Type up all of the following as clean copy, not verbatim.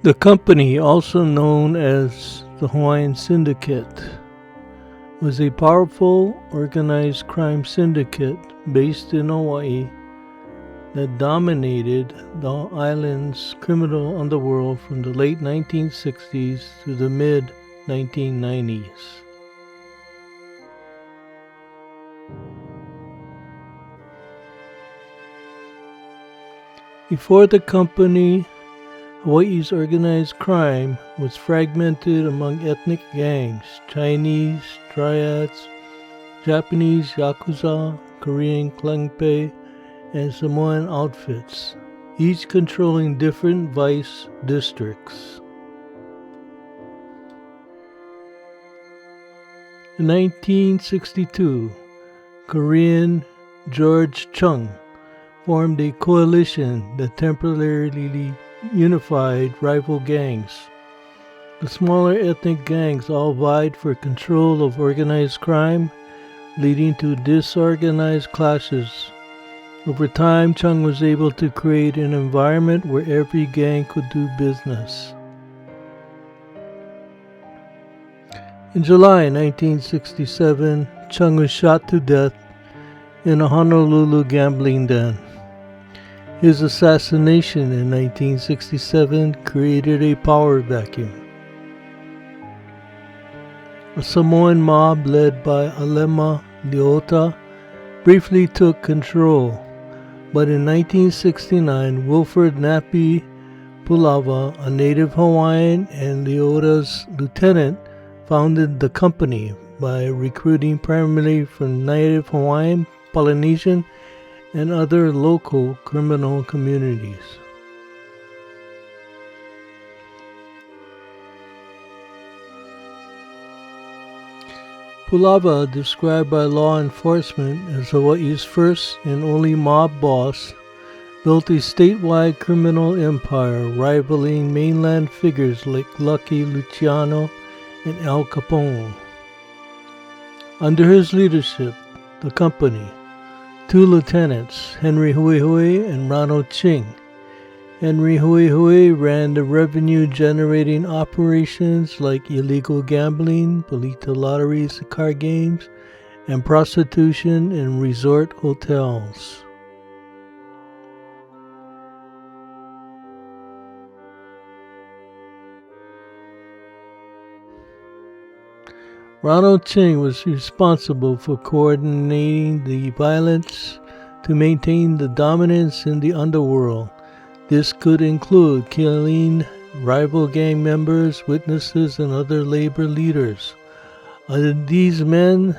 The company, also known as the Hawaiian Syndicate, was a powerful organized crime syndicate based in Hawaii that dominated the island's criminal underworld from the late 1960s to the mid 1990s. Before the company, Hawaii's organized crime was fragmented among ethnic gangs: Chinese, Triads, Japanese, Yakuza, Korean Klangpe, and Samoan outfits, each controlling different vice districts. In 1962, Korean George Chung formed a coalition that temporarily unified rival gangs. The smaller ethnic gangs all vied for control of organized crime, leading to disorganized clashes. Over time, Chung was able to create an environment where every gang could do business. In July 1967, Chung was shot to death in a Honolulu gambling den. His assassination in 1967 created a power vacuum. A Samoan mob led by Alema Leota briefly took control, but in 1969, Wilfred Nappy Pulawa, a native Hawaiian and Leota's lieutenant, founded the company by recruiting primarily from native Hawaiian, Polynesian, and other local criminal communities. Pulawa, described by law enforcement as Hawaii's first and only mob boss, built a statewide criminal empire rivaling mainland figures like Lucky Luciano and Al Capone. Under his leadership, the company, two lieutenants, Henry Huihui and Ronald Ching. Henry Huihui ran the revenue-generating operations like illegal gambling, Bolita lotteries and card games, and prostitution in resort hotels. Ronald Ching was responsible for coordinating the violence to maintain the dominance in the underworld. This could include killing rival gang members, witnesses, and other labor leaders. These men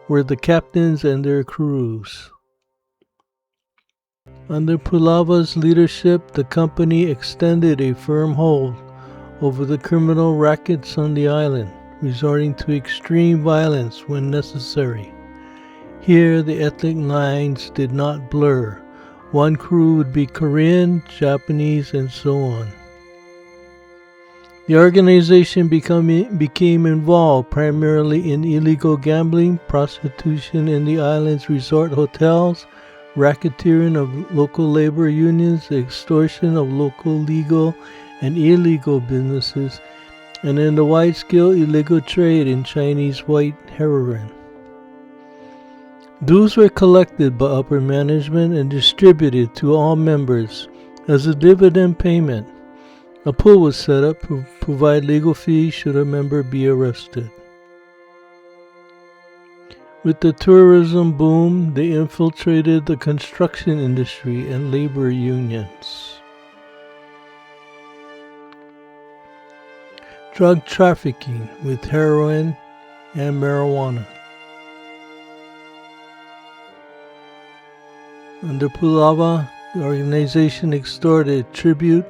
were the captains and their crews. Under Pulawa's leadership, the company extended a firm hold over the criminal rackets on the island, resorting to extreme violence when necessary. Here, the ethnic lines did not blur. One crew would be Korean, Japanese, and so on. The organization became involved primarily in illegal gambling, prostitution in the island's resort hotels, racketeering of local labor unions, extortion of local legal and illegal businesses, and in the wide-scale illegal trade in Chinese white heroin. Dues were collected by upper management and distributed to all members as a dividend payment. A pool was set up to provide legal fees should a member be arrested. With the tourism boom, they infiltrated the construction industry and labor unions. Drug trafficking with heroin and marijuana. Under Pulawa, the organization extorted tribute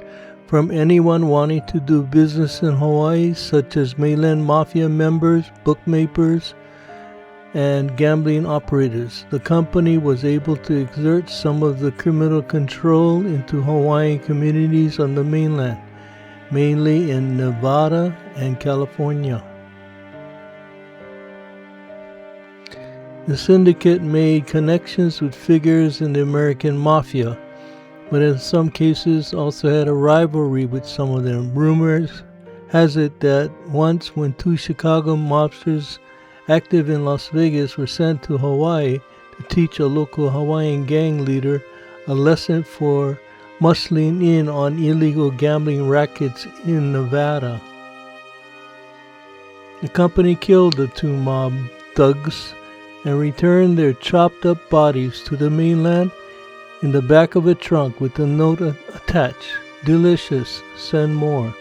from anyone wanting to do business in Hawaii, such as mainland mafia members, bookmakers, and gambling operators. The company was able to exert some of the criminal control into Hawaiian communities on the mainland, mainly in Nevada and California. The syndicate made connections with figures in the American mafia, but in some cases also had a rivalry with some of them. Rumors has it that once when two Chicago mobsters active in Las Vegas were sent to Hawaii to teach a local Hawaiian gang leader a lesson for muscling in on illegal gambling rackets in Nevada. The company killed the two mob thugs and returned their chopped up bodies to the mainland in the back of a trunk with a note attached, "Delicious, send more."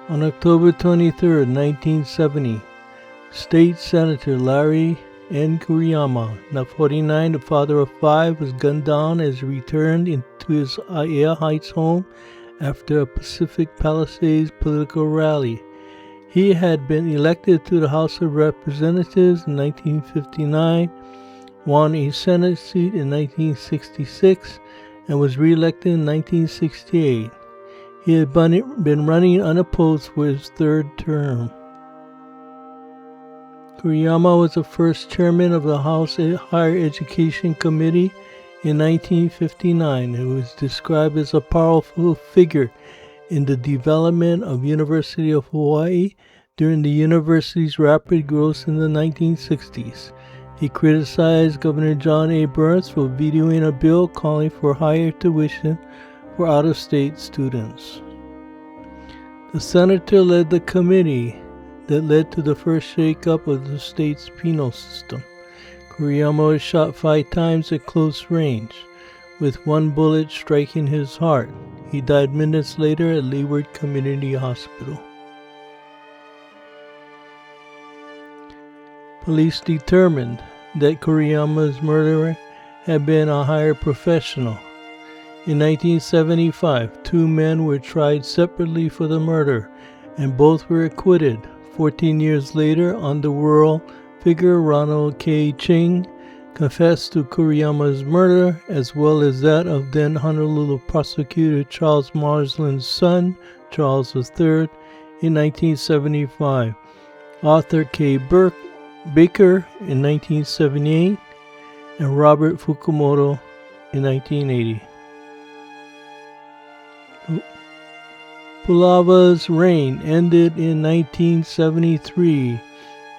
On October 23, 1970, State Senator Larry N. Kuriyama, now 49, the father of 5, was gunned down as he returned into his Aiea Heights home after a Pacific Palisades political rally. He had been elected to the House of Representatives in 1959, won a Senate seat in 1966, and was re-elected in 1968. He had been running unopposed for his third term. Kuriyama was the first chairman of the House Higher Education Committee in 1959 and was described as a powerful figure in the development of University of Hawaii during the university's rapid growth in the 1960s. He criticized Governor John A. Burns for vetoing a bill calling for higher tuition for out-of-state students. The senator led the committee that led to the first shake-up of the state's penal system. Kuriyama was shot 5 times at close range, with one bullet striking his heart. He died minutes later at Leeward Community Hospital. Police determined that Kuriyama's murderer had been a hired professional. In 1975, 2 men were tried separately for the murder, and both were acquitted. 14 years later, underworld figure Ronald K. Ching confessed to Kuriyama's murder, as well as that of then Honolulu prosecutor Charles Marsland's son, Charles III, in 1975. Arthur K. Baker in 1978, and Robert Fukumoto in 1980. Pulawa's reign ended in 1973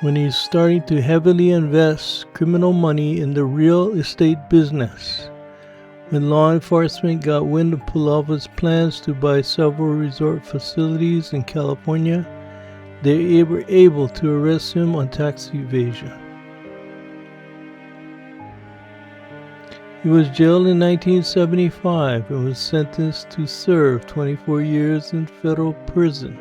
when he started to heavily invest criminal money in the real estate business. When law enforcement got wind of Pulawa's plans to buy several resort facilities in California, they were able to arrest him on tax evasion. He was jailed in 1975 and was sentenced to serve 24 years in federal prison,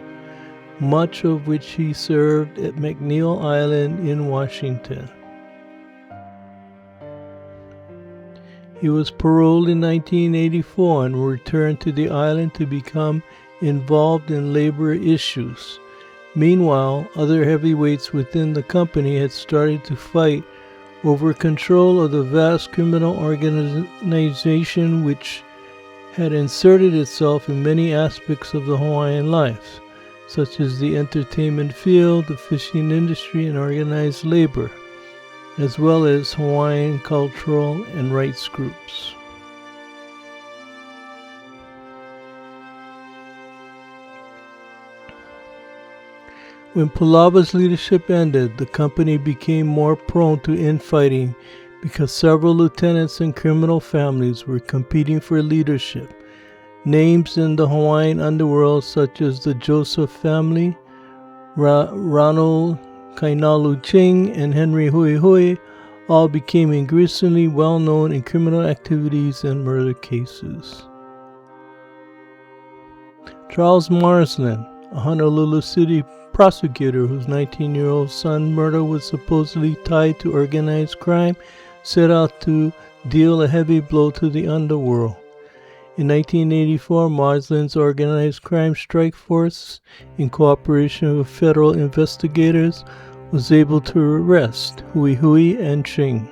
much of which he served at McNeil Island in Washington. He was paroled in 1984 and returned to the island to become involved in labor issues. Meanwhile, other heavyweights within the company had started to fight over control of the vast criminal organization which had inserted itself in many aspects of the Hawaiian life, such as the entertainment field, the fishing industry, and organized labor, as well as Hawaiian cultural and rights groups. When Pulawa's leadership ended, the company became more prone to infighting because several lieutenants and criminal families were competing for leadership. Names in the Hawaiian underworld such as the Joseph family, Ronald Kainalu Ching, and Henry Hui Hui all became increasingly well known in criminal activities and murder cases. Charles Marsland, a Honolulu City prosecutor whose 19-year-old son's murder was supposedly tied to organized crime, set out to deal a heavy blow to the underworld. In 1984, Marsland's organized crime strike force, in cooperation with federal investigators, was able to arrest Hui Hui and Ching.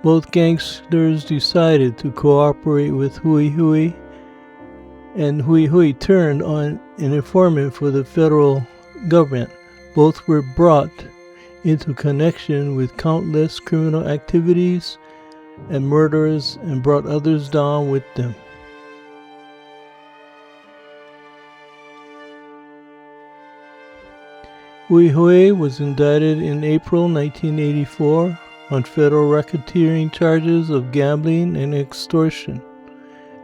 Both gangsters decided to cooperate with Hui Hui, and Hui Hui turned on an informant for the federal government. Both were brought into connection with countless criminal activities and murderers and brought others down with them. Hui was indicted in April 1984 on federal racketeering charges of gambling and extortion,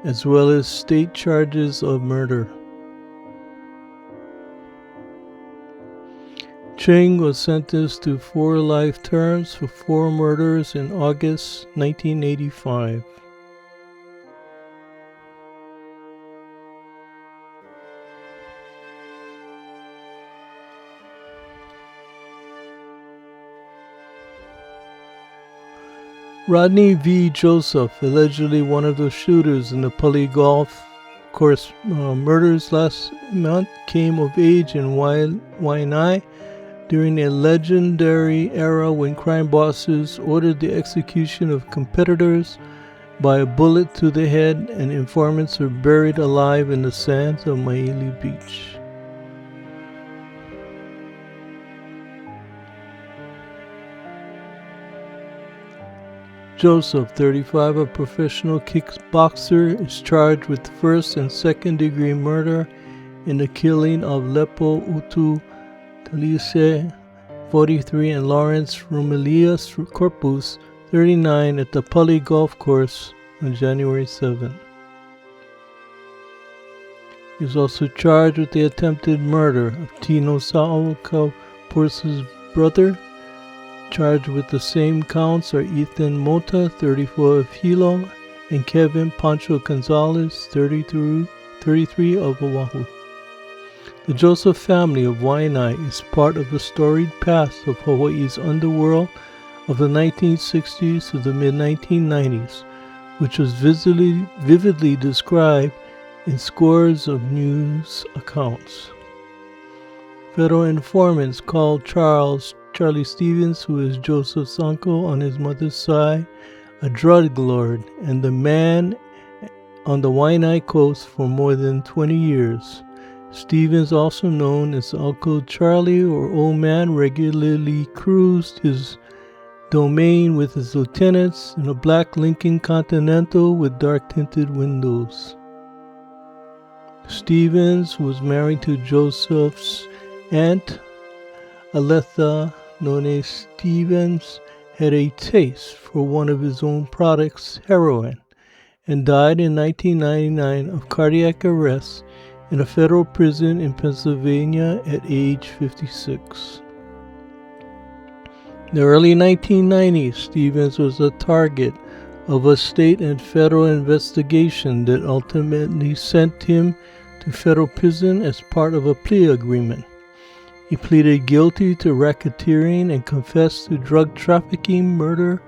as well as state charges of murder. Cheng was sentenced to 4 life terms for 4 murders in August 1985. Rodney V. Joseph, allegedly one of the shooters in the Pulawa golf course murders last month, came of age in Waianae during a legendary era when crime bosses ordered the execution of competitors by a bullet to the head and informants were buried alive in the sands of Maili Beach. Joseph, 35, a professional kickboxer, is charged with first and second degree murder in the killing of Lepo Utu Talise, 43, and Lawrence Romelius Corpus, 39, at the Pulawa Golf Course on January 7. He is also charged with the attempted murder of Tino Sa'o Porce's brother. Charged with the same counts are Ethan Mota, 34, of Hilo, and Kevin Pancho Gonzalez, 33, of Oahu. The Joseph family of Waianae is part of the storied past of Hawaii's underworld of the 1960s to the mid-1990s, which was vividly described in scores of news accounts. Federal informants called Charlie Stevens, who is Joseph's uncle on his mother's side, a drug lord and the man on the Waianae coast for more than 20 years. Stevens, also known as Uncle Charlie or Old Man, regularly cruised his domain with his lieutenants in a black Lincoln Continental with dark-tinted windows. Stevens was married to Joseph's aunt, Aletha None Stevens, had a taste for one of his own products, heroin, and died in 1999 of cardiac arrest in a federal prison in Pennsylvania at age 56. In the early 1990s, Stevens was a target of a state and federal investigation that ultimately sent him to federal prison as part of a plea agreement. He pleaded guilty to racketeering and confessed to drug trafficking, murder,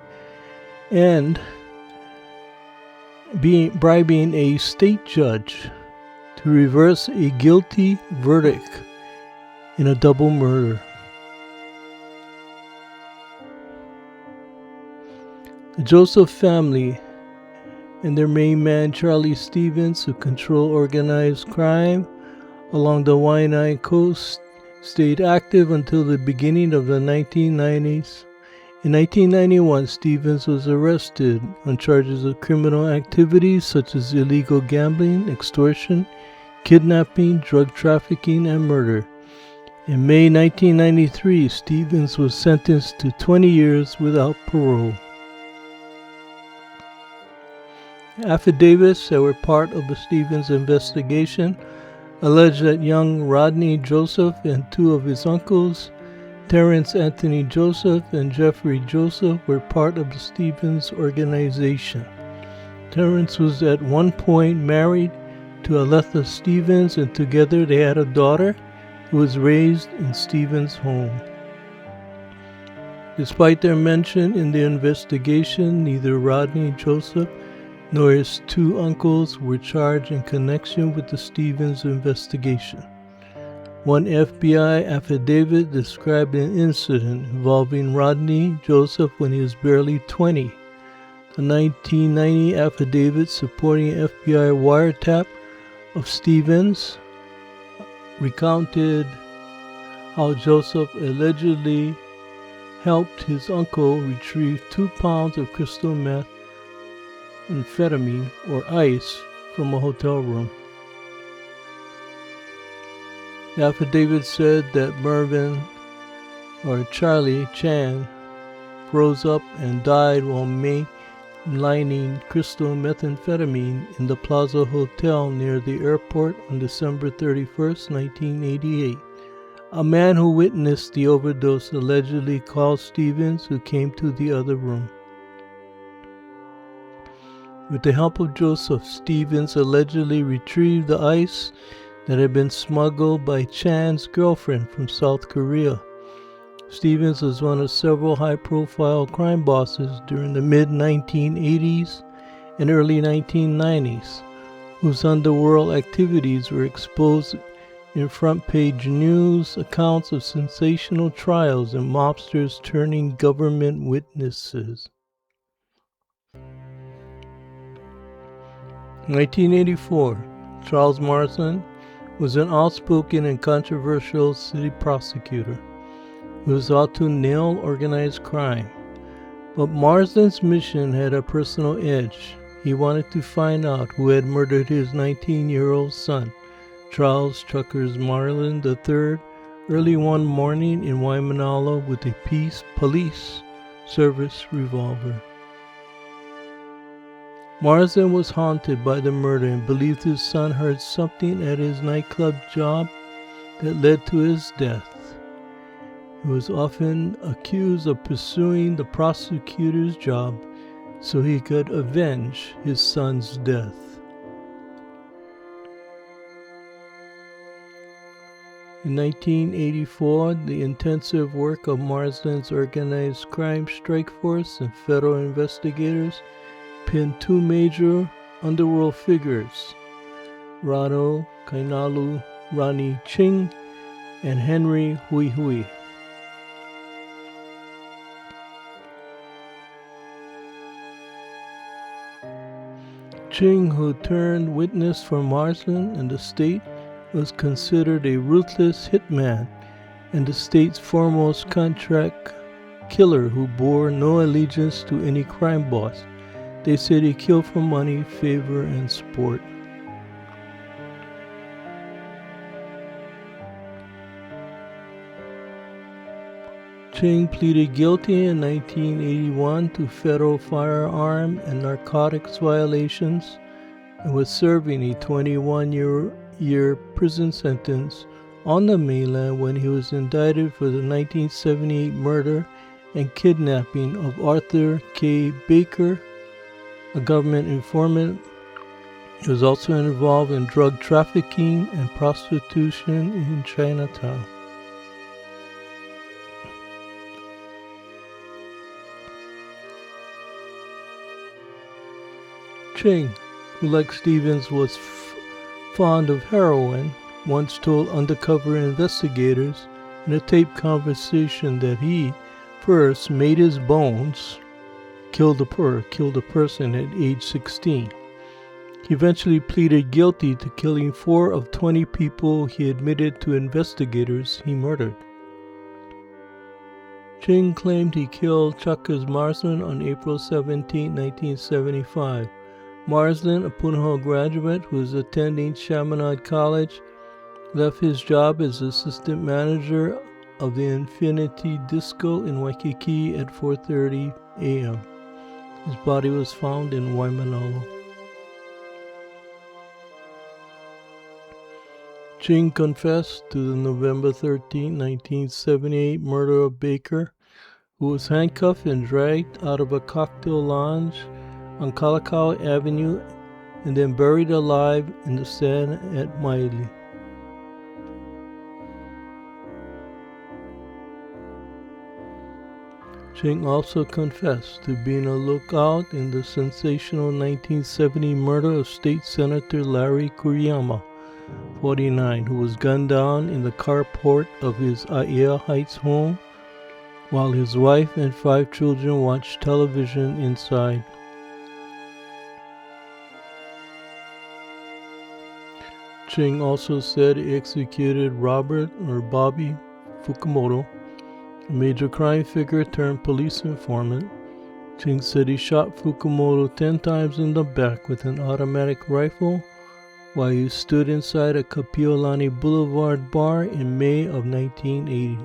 and bribing a state judge to reverse a guilty verdict in a double murder. The Joseph family and their main man Charlie Stevens, who control organized crime along the Waianae coast, stayed active until the beginning of the 1990s. In 1991, Stevens was arrested on charges of criminal activities such as illegal gambling, extortion, kidnapping, drug trafficking, and murder. In May 1993, Stevens was sentenced to 20 years without parole. Affidavits that were part of the Stevens investigation allege that young Rodney Joseph and 2 of his uncles, Terrence Anthony Joseph and Jeffrey Joseph, were part of the Stevens organization. Terrence was at one point married to Aletha Stevens, and together they had a daughter who was raised in Stevens' home. Despite their mention in the investigation, neither Rodney Joseph nor his 2 uncles were charged in connection with the Stevens investigation. One FBI affidavit described an incident involving Rodney Joseph when he was barely 20. The 1990 affidavit supporting FBI wiretap of Stevens recounted how Joseph allegedly helped his uncle retrieve 2 pounds of crystal meth methamphetamine or ice from a hotel room. The affidavit said that Mervyn, or Charlie Chan, froze up and died while mainlining crystal methamphetamine in the Plaza Hotel near the airport on December 31st, 1988. A man who witnessed the overdose allegedly called Stevens, who came to the other room. With the help of Joseph, Stevens allegedly retrieved the ice that had been smuggled by Chan's girlfriend from South Korea. Stevens was one of several high-profile crime bosses during the mid-1980s and early 1990s, whose underworld activities were exposed in front-page news accounts of sensational trials and mobsters turning government witnesses. 1984, Charles Marsden was an outspoken and controversial city prosecutor who was out to nail organized crime. But Marsden's mission had a personal edge. He wanted to find out who had murdered his 19-year-old son, Charles Chuckers Marsden III, early one morning in Waimanalo with a police service revolver. Marsden was haunted by the murder and believed his son heard something at his nightclub job that led to his death. He was often accused of pursuing the prosecutor's job so he could avenge his son's death. In 1984, the intensive work of Marsden's organized crime strike force and federal investigators pinned two major underworld figures, Rado Kainalu Rani Ching and Henry Hui Hui. Ching, who turned witness for Marsden and the state, was considered a ruthless hitman and the state's foremost contract killer who bore no allegiance to any crime boss. They said he killed for money, favor, and sport. Ching pleaded guilty in 1981 to federal firearm and narcotics violations and was serving a 21-year prison sentence on the mainland when he was indicted for the 1978 murder and kidnapping of Arthur K. Baker, a government informant. He was also involved in drug trafficking and prostitution in Chinatown. Ching, who like Stevens was fond of heroin, once told undercover investigators in a taped conversation that he first made his bones, killed a person at age 16. He eventually pleaded guilty to killing 4 of 20 people he admitted to investigators he murdered. Ching claimed he killed Chuckers Marsden on April 17, 1975. Marsden, a Punahou graduate who was attending Chaminade College, left his job as assistant manager of the Infinity Disco in Waikiki at 4:30 a.m. His body was found in Waimanalo. Ching confessed to the November 13, 1978 murder of Baker, who was handcuffed and dragged out of a cocktail lounge on Kalakaua Avenue and then buried alive in the sand at Maili. Ching also confessed to being a lookout in the sensational 1970 murder of State Senator Larry Kuriyama, 49, who was gunned down in the carport of his Aiea Heights home while his wife and 5 children watched television inside. Ching also said he executed Robert or Bobby Fukumoto, a major crime figure turned police informant, Ching said he shot Fukumoto 10 times in the back with an automatic rifle while he stood inside a Kapiolani Boulevard bar in May of 1980.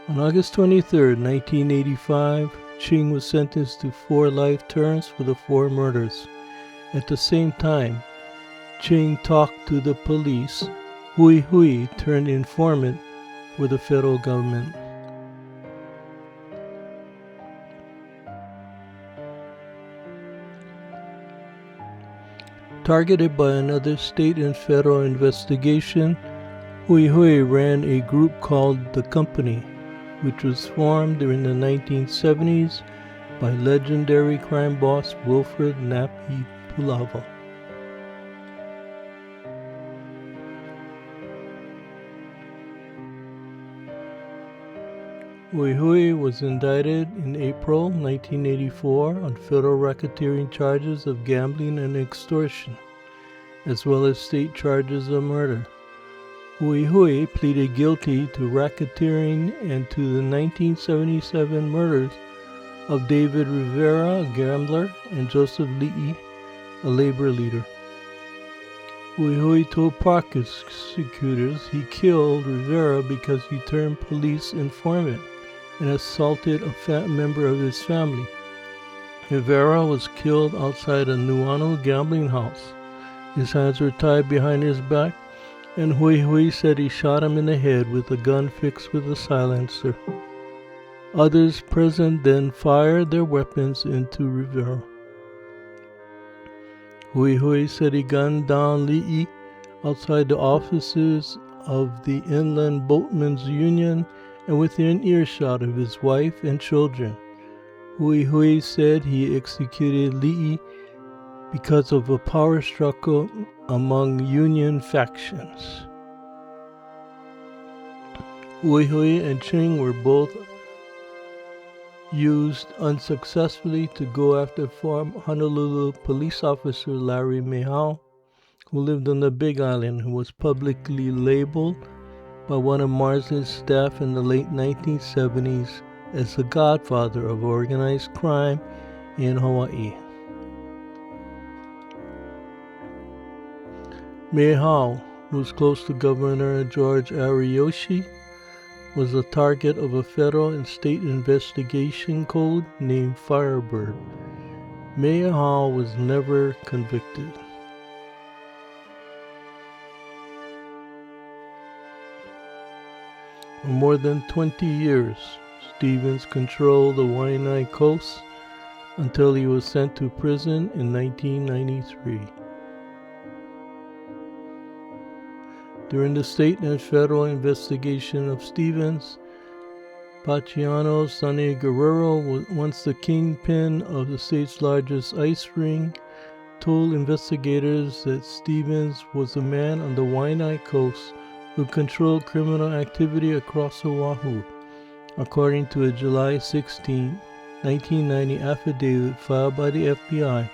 On August 23, 1985, Ching was sentenced to 4 life terms for the 4 murders. At the same time, Ching talked to the police. Hui Hui turned informant for the federal government. Targeted by another state and federal investigation, Hui Hui ran a group called The Company, which was formed during the 1970s by legendary crime boss Wilfred Nappy Pulawa. Hui Hui was indicted in April 1984 on federal racketeering charges of gambling and extortion, as well as state charges of murder. Hui Hui pleaded guilty to racketeering and to the 1977 murders of David Rivera, a gambler, and Joseph Li'i, a labor leader. Hui Hui told prosecutors he killed Rivera because he turned police informant and assaulted a member of his family. Rivera was killed outside a Nuuanu gambling house. His hands were tied behind his back, and Hui Hui said he shot him in the head with a gun fixed with a silencer. Others present then fired their weapons into Rivera. Hui Hui said he gunned down Li'i outside the offices of the Inland Boatmen's Union and within earshot of his wife and children. Hui Hui said he executed Li'i because of a power struggle among union factions. Hui Hui and Ching were both used unsuccessfully to go after former Honolulu police officer Larry Mehau, who lived on the Big Island, who was publicly labeled by one of Marsden's staff in the late 1970s as the godfather of organized crime in Hawaii. Mehau, who was close to Governor George Ariyoshi, was the target of a federal and state investigation code named Firebird. Mehau was never convicted. For more than 20 years, Stevens controlled the Waianae Coast until he was sent to prison in 1993. During the state and federal investigation of Stevens, Paciano Sonny Guerrero, once the kingpin of the state's largest ice ring, told investigators that Stevens was a man on the Waianae Coast who controlled criminal activity across Oahu, according to a July 16, 1990 affidavit filed by the FBI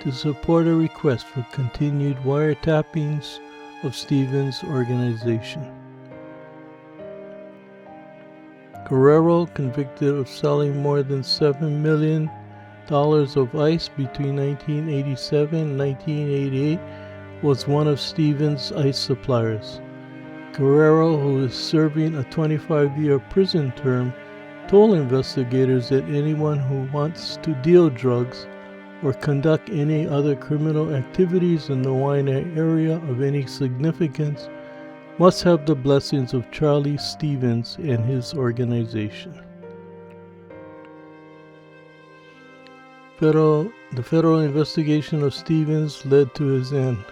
to support a request for continued wiretappings of Stevens' organization. Guerrero, convicted of selling more than $7 million of ice between 1987 and 1988, was one of Stevens' ice suppliers. Guerrero, who is serving a 25-year prison term, told investigators that anyone who wants to deal drugs or conduct any other criminal activities in the Waianae area of any significance must have the blessings of Charlie Stevens and his organization. The federal investigation of Stevens led to his end.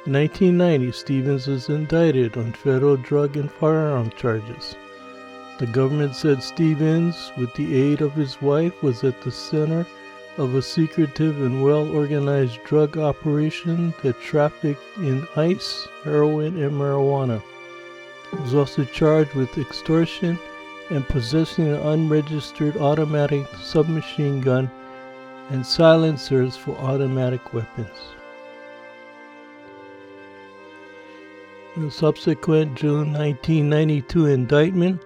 In 1990, Stevens was indicted on federal drug and firearm charges. The government said Stevens, with the aid of his wife, was at the center of a secretive and well-organized drug operation that trafficked in ice, heroin, and marijuana. He was also charged with extortion and possessing an unregistered automatic submachine gun and silencers for automatic weapons. In a subsequent June 1992 indictment,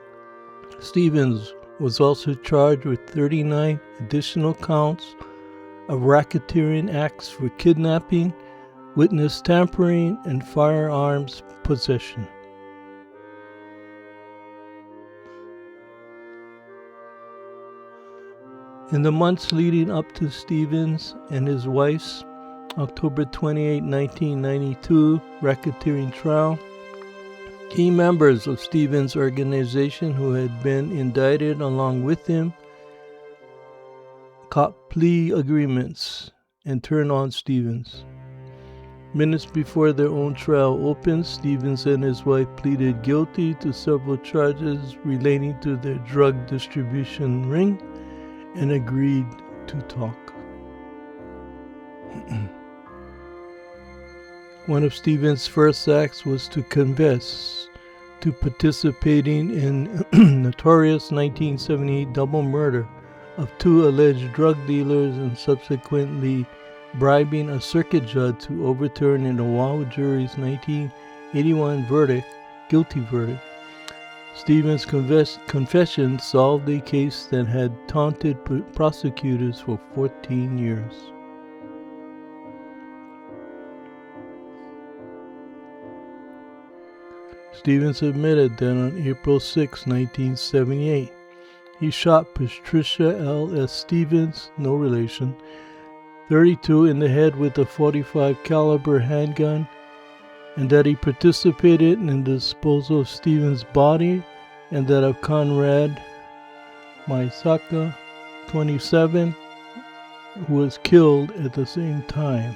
Stevens was also charged with 39 additional counts of racketeering acts for kidnapping, witness tampering, and firearms possession. In the months leading up to Stevens and his wife's October 28, 1992 racketeering trial, key members of Stevens' organization who had been indicted along with him caught plea agreements and turned on Stevens. Minutes before their own trial opened, Stevens and his wife pleaded guilty to several charges relating to their drug distribution ring and agreed to talk. One of Stevens' first acts was to confess to participating in notorious 1978 double murder of two alleged drug dealers and subsequently bribing a circuit judge to overturn an Oahu jury's 1981 guilty verdict. Stevens' confession solved a case that had taunted prosecutors for 14 years. Stevens admitted that on April 6, 1978, he shot Patricia L.S. Stevens, no relation, 32 in the head with a .45 caliber handgun, and that he participated in the disposal of Stevens' body and that of Conrad Maisaka, 27, who was killed at the same time.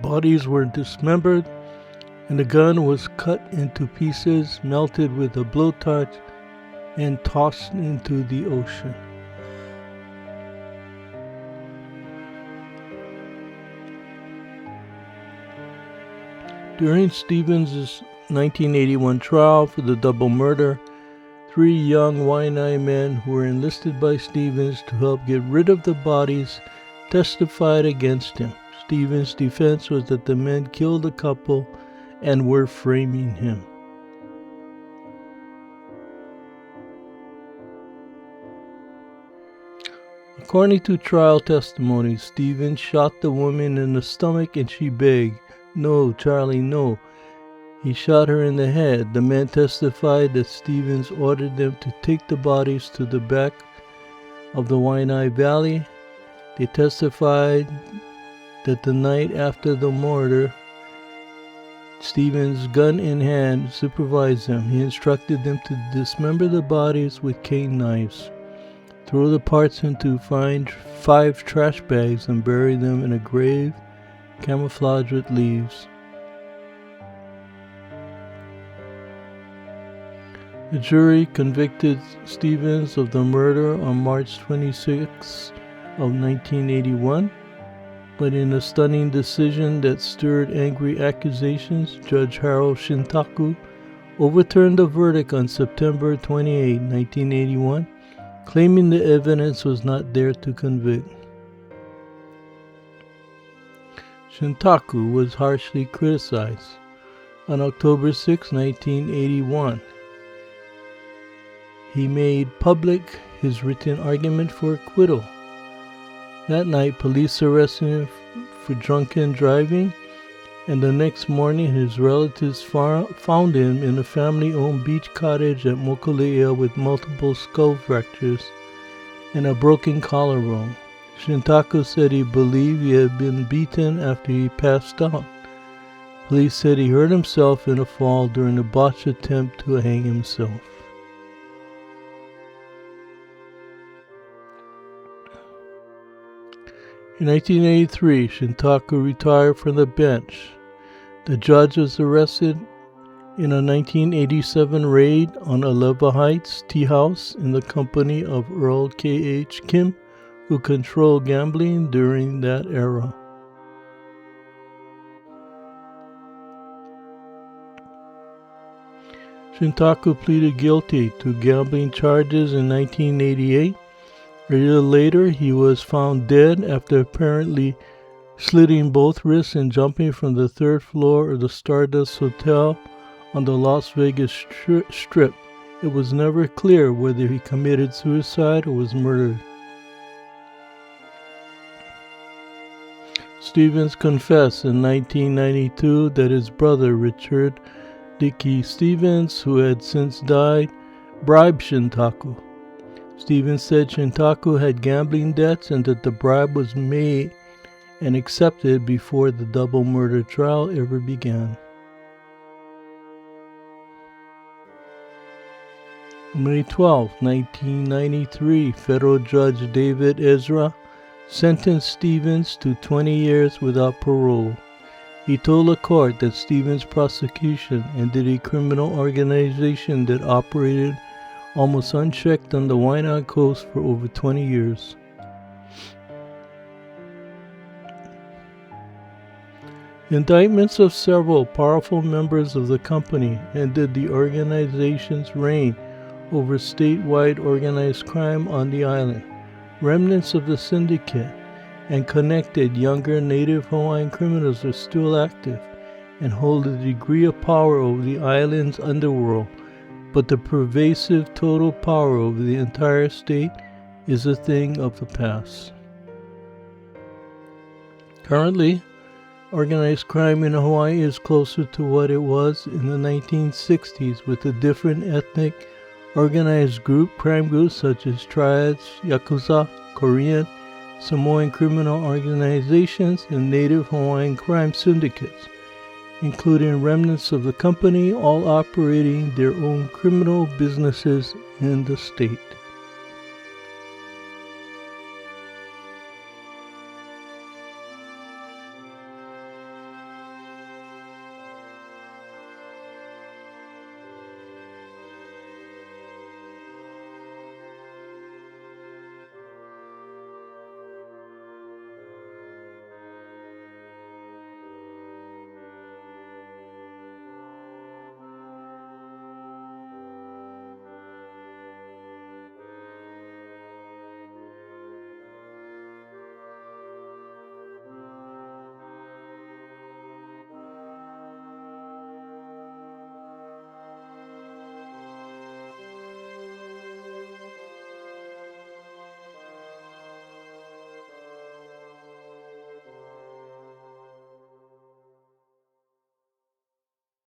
Bodies were dismembered and the gun was cut into pieces, melted with a blowtorch, and tossed into the ocean. During Stevens' 1981 trial for the double murder, 3 young Waianae men who were enlisted by Stevens to help get rid of the bodies testified against him. Stevens' defense was that the men killed the couple and were framing him. According to trial testimony, Stevens shot the woman in the stomach and she begged, "No, Charlie, no." He shot her in the head. The men testified that Stevens ordered them to take the bodies to the back of the Waianae Valley. They testified that the night after the murder, Stevens, gun in hand, supervised them. He instructed them to dismember the bodies with cane knives, throw the parts into 5 trash bags, and bury them in a grave camouflaged with leaves. The jury convicted Stevens of the murder on March 26 of 1981, but in a stunning decision that stirred angry accusations, Judge Harold Shintaku overturned the verdict on September 28, 1981, claiming the evidence was not there to convict. Shintaku was harshly criticized. On October 6, 1981, he made public his written argument for acquittal. That night, police arrested him for drunken driving, and the next morning his relatives found him in a family-owned beach cottage at Mokulea with multiple skull fractures and a broken collarbone. Shintaku said he believed he had been beaten after he passed out. Police said he hurt himself in a fall during a botched attempt to hang himself. In 1983, Shintaku retired from the bench. The judge was arrested in a 1987 raid on Alewa Heights Tea House in the company of Earl K.H. Kim, who controlled gambling during that era. Shintaku pleaded guilty to gambling charges in 1988. A year later, he was found dead after apparently slitting both wrists and jumping from the 3rd floor of the Stardust Hotel on the Las Vegas Strip. It was never clear whether he committed suicide or was murdered. Stevens confessed in 1992 that his brother, Richard Dickey Stevens, who had since died, bribed Shintaku. Stevens said Shintaku had gambling debts and that the bribe was made and accepted before the double murder trial ever began. May 12, 1993, federal judge David Ezra sentenced Stevens to 20 years without parole. He told the court that Stevens' prosecution ended a criminal organization that operated almost unchecked on the Hawaiian coast for over 20 years. Indictments of several powerful members of the company ended the organization's reign over statewide organized crime on the island. Remnants of the syndicate and connected younger native Hawaiian criminals are still active and hold a degree of power over the island's underworld, but the pervasive total power over the entire state is a thing of the past. Currently, organized crime in Hawaii is closer to what it was in the 1960s, with a different ethnic organized crime groups such as triads, yakuza, Korean, Samoan criminal organizations, and native Hawaiian crime syndicates, including remnants of the company, all operating their own criminal businesses in the state.